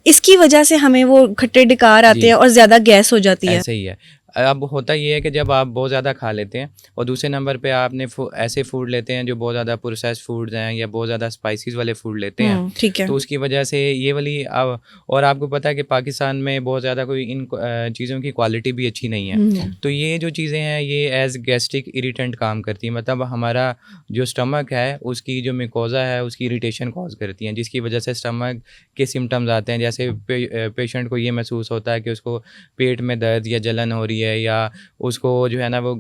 इसकी वजह से हमें वो खट्टे डकार आते जी, हैं और ज़्यादा गैस हो जाती है। ऐसे ही है। अब होता ये है कि जब आप बहुत ज़्यादा खा लेते हैं और दूसरे नंबर पे आपने ऐसे फूड लेते हैं जो बहुत ज़्यादा प्रोसेस्ड फूड्स हैं या बहुत ज़्यादा स्पाइसेस वाले फूड लेते हैं, ठीक है। तो उसकी वजह से ये वाली और आपको पता है कि पाकिस्तान में बहुत ज़्यादा कोई इन चीज़ों की क्वालिटी भी अच्छी नहीं है। तो ये जो चीज़ें हैं ये एज़ गैस्ट्रिक इरिटेंट काम करती हैं, मतलब हमारा जो स्टमक है उसकी जो मिकोज़ा है उसकी इरिटेशन कॉज़ करती हैं, जिसकी वजह से स्टमक के सिम्पटम्स आते हैं। जैसे पेशेंट को ये महसूस होता है कि उसको पेट में दर्द या जलन हो रही है, या उसको जो है ना वो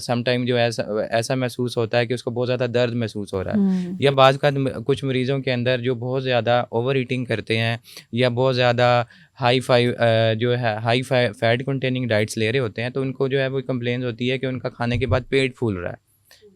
सम टाइम जो ऐसा ऐसा महसूस होता है कि उसको बहुत ज़्यादा दर्द महसूस हो रहा है, या बाज़ का कुछ मरीज़ों के अंदर जो बहुत ज़्यादा ओवर ईटिंग करते हैं या बहुत ज़्यादा जो है हाई फैट कंटेनिंग डाइट्स ले रहे होते हैं, तो उनको जो है वो कंप्लेंट होती है कि उनका खाने के बाद पेट फूल रहा है।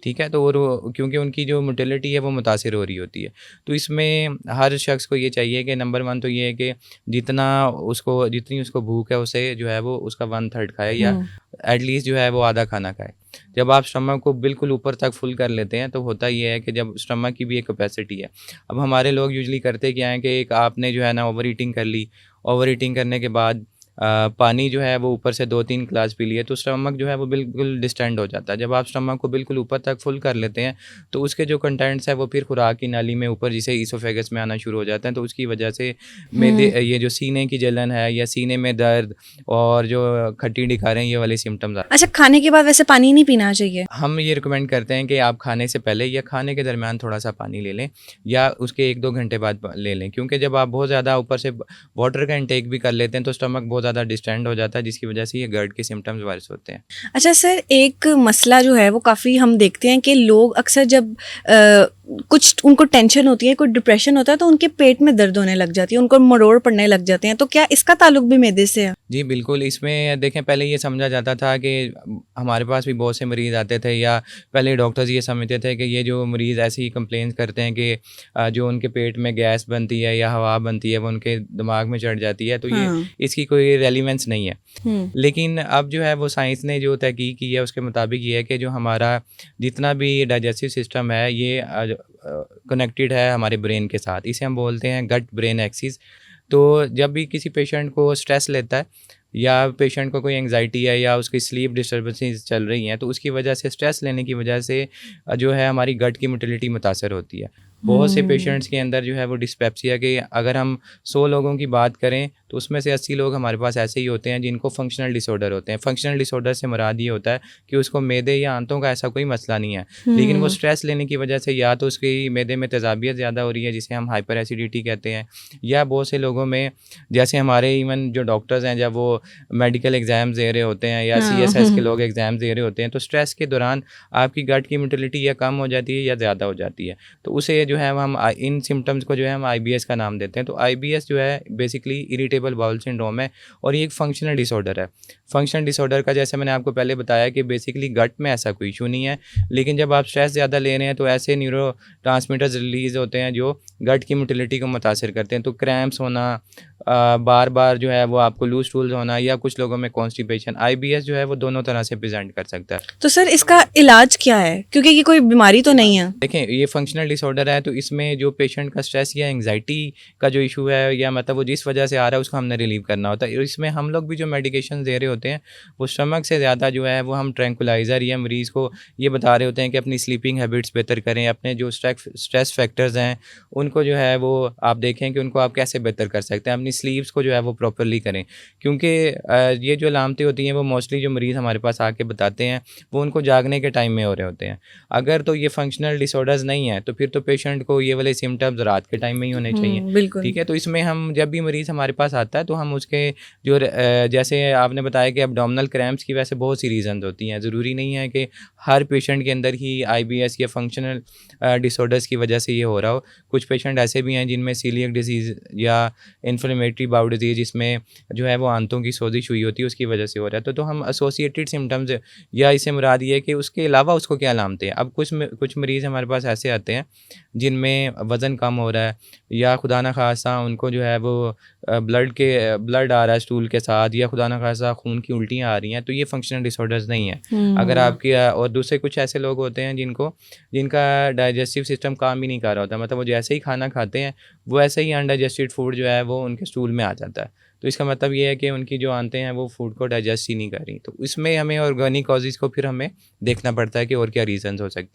ठीक है, तो और क्योंकि उनकी जो मोटिलिटी है वो मुतासिर हो रही होती है। तो इसमें हर शख्स को ये चाहिए कि नंबर 1 तो ये है कि जितनी उसको भूख है उसे जो है वो उसका 1/3 खाए, या एटलीस्ट जो है वो आधा खाना खाए। जब आप स्टमक को बिल्कुल ऊपर तक फुल कर लेते हैं तो होता ये है कि जब स्टमक की भी एक कैपेसिटी है। अब हमारे लोग यूजुअली करते क्या हैं कि एक आपने जो है ना ओवर ईटिंग कर ली, ओवर ईटिंग करने के बाद पानी जो है वो ऊपर से 2-3 ग्लास पी लिए तो स्टमक जो है वो बिल्कुल डिस्टेंड हो जाता है। जब आप स्टमक को बिल्कुल ऊपर तक फुल कर लेते हैं तो उसके जो कंटेंट्स हैं वो फिर खुराक की नाली में ऊपर जिसे ईसोफेगस में आना शुरू हो जाते हैं, तो उसकी वजह से ये जो सीने की जलन है या सीने में दर्द और जो खट्टी डिकारें ये वाले सिम्टम्स अच्छा, खाने के बाद वैसे पानी नहीं पीना चाहिए? हम ये रिकमेंड करते हैं कि आप खाने से पहले या खाने के दरमियान थोड़ा सा पानी ले लें, या उसके 1-2 घंटे बाद ले लें, क्योंकि जब आप बहुत ज़्यादा ऊपर से वाटर का इंटेक भी कर लेते हैं तो स्टमक बहुत ज़्यादा डिस्टेंड हो जाता है, जिसकी वजह से ये GERD के सिम्टम्स वर्स होते हैं। अच्छा सर, एक मसला जो है वो काफ़ी हम देखते हैं कि लोग अक्सर जब कुछ उनको टेंशन होती है, कोई डिप्रेशन होता है तो उनके पेट में दर्द होने लग जाती है, उनको मरोड़ पड़ने लग जाते हैं, तो क्या इसका ताल्लुक भी मैदे से है? जी, बिल्कुल, इसमें देखें पहले ये समझा जाता था कि हमारे पास भी बहुत से मरीज़ आते थे, या पहले डॉक्टर्स ये समझते थे कि ये जो मरीज़ ऐसे ही कंप्लेंट्स करते हैं कि जो उनके पेट में गैस बनती है या हवा बनती है वो उनके दिमाग में चढ़ जाती है, तो ये इसकी कोई रेलेवेंस नहीं है। लेकिन अब जो है वो साइंस ने जो तहकीक की है उसके मुताबिक ये है कि जो हमारा जितना भी डाइजेस्टिव सिस्टम है ये कनेक्टेड है हमारे ब्रेन के साथ। इसे हम बोलते हैं गट ब्रेन एक्सिस। तो जब भी किसी पेशेंट को स्ट्रेस लेता है या पेशेंट को कोई एंग्जाइटी है या उसकी स्लीप डिस्टर्बेंसेस चल रही हैं, तो उसकी वजह से स्ट्रेस लेने की वजह से जो है हमारी गट की मोटिलिटी मुतासर होती है। बहुत से पेशेंट्स के अंदर जो है वो डिस्पेप्सिया के, अगर हम 100 लोगों की बात करें तो उसमें से 80 लोग हमारे पास ऐसे ही होते हैं जिनको फंक्शनल डिसऑर्डर होते हैं। फंक्शनल डिसऑर्डर से मुराद ये होता है कि उसको मैदे या आंतों का ऐसा कोई मसला नहीं है, लेकिन वो स्ट्रेस लेने की वजह से या तो उसकी मैदे में तेज़ाबियत ज़्यादा हो रही है जिसे हम हाइपर एसिडिटी कहते हैं, या बहुत से लोगों में जैसे हमारे इवन जो डॉक्टर्स हैं जब वो मेडिकल एग्ज़ाम्स दे रहे होते हैं या CSS के लोग एग्ज़ाम दे रहे होते हैं, तो स्ट्रेस के दौरान आपकी गट की मोटिलिटी या कम हो जाती है या ज़्यादा हो जाती है। तो उसे जो है हम इन सिम्टम्स को जो है हम IBS का नाम देते हैं। तो IBS जो है बेसिकली इरिटेबल बाउल सिंड्रोम है और ये एक फंक्शनल डिसऑर्डर है। फंक्शनल डिसऑर्डर का जैसे मैंने आपको पहले बताया कि बेसिकली गट में ऐसा कोई इशू नहीं है, लेकिन जब आप स्ट्रेस ज़्यादा ले रहे हैं तो ऐसे न्यूरोट्रांसमीटर्स रिलीज़ होते हैं जो गट की मोटिलिटी को मुतासिर करते हैं। तो क्रैम्प्स होना, बार बार जो है वो आपको लूज टूल्स होना, या कुछ लोगों में कॉन्स्टिपेशन, IBS जो है वो दोनों तरह से प्रेजेंट कर सकता है। तो सर इसका इलाज क्या है, क्योंकि ये कोई बीमारी तो नहीं है? देखें ये फंक्शनल डिसऑर्डर है तो इसमें जो पेशेंट का स्ट्रेस या एंग्जाइटी का जो इशू है या मतलब वो जिस वजह से आ रहा है उसको हमने रिलीव करना होता है। इसमें हम लोग भी जो मेडिकेशन दे रहे होते हैं वो स्टमक से ज़्यादा जो है वो हम ट्रैंकुलाइज़र या मरीज़ को ये बता रहे होते हैं कि अपनी स्लीपिंग हैबिट्स बेहतर करें, अपने जो स्ट्रेस फैक्टर्स हैं उनको जो है वो आप देखें कि उनको आप कैसे बेहतर कर सकते हैं, अपनी स्लीप्स को जो है वो प्रॉपरली करें, क्योंकि ये जो अलामतें होती हैं वो मोस्टली जो मरीज़ हमारे पास आके बताते हैं वो उनको जागने के टाइम में हो रहे होते हैं। अगर तो ये फंक्शनल डिसऑर्डर्स नहीं है तो फिर तो पेशेंट को ये वाले सिम्टम्स रात के टाइम में ही होने चाहिए। बिल्कुल। ठीक है, तो इसमें हम जब भी मरीज़ हमारे पास आता है तो हम उसके जो जैसे आपने बताया कि एब्डोमिनल क्रैम्प्स की वैसे बहुत सी रीज़न होती हैं, ज़रूरी नहीं है कि हर पेशेंट के अंदर ही IBS या फंक्शनल डिसऑर्डर्स की वजह से ये हो रहा हो। कुछ पेशेंट ऐसे भी हैं जिनमें सीलियक डिजीज़ या इन्फ्लेमेटरी बाउल डिजीज़ जिसमें जो है वो आंतों की सोजिश हुई होती है उसकी वजह से हो रहा है। तो हम एसोसिएटेड सिम्टम्स या इससे मुराद ये है कि उसके अलावा उसको क्या अलामतें हैं। अब कुछ मरीज़ हमारे पास ऐसे आते हैं जिनमें वज़न कम हो रहा है, या खुदा न खास्ता उनको जो है वो ब्लड आ रहा है स्टूल के साथ, या खुदा न खास्ता खून की उल्टियाँ आ रही हैं, तो ये फंक्शनल डिसऑर्डर्स नहीं है। अगर आपकी और दूसरे कुछ ऐसे लोग होते हैं जिनका डाइजेस्टिव सिस्टम काम ही नहीं कर रहा होता, मतलब वो जैसे ही खाना खाते हैं वो ऐसे ही अनडाइजेस्टेड फूड जो है वो उनके स्टूल में आ जाता है। तो इसका मतलब ये है कि उनकी जो आंतें हैं वो फूड को डाइजेस्ट ही नहीं कर रही। तो इसमें हमें ऑर्गेनिक कॉजेज़ को फिर हमें देखना पड़ता है कि और क्या रीज़न्स हो सकती हैं।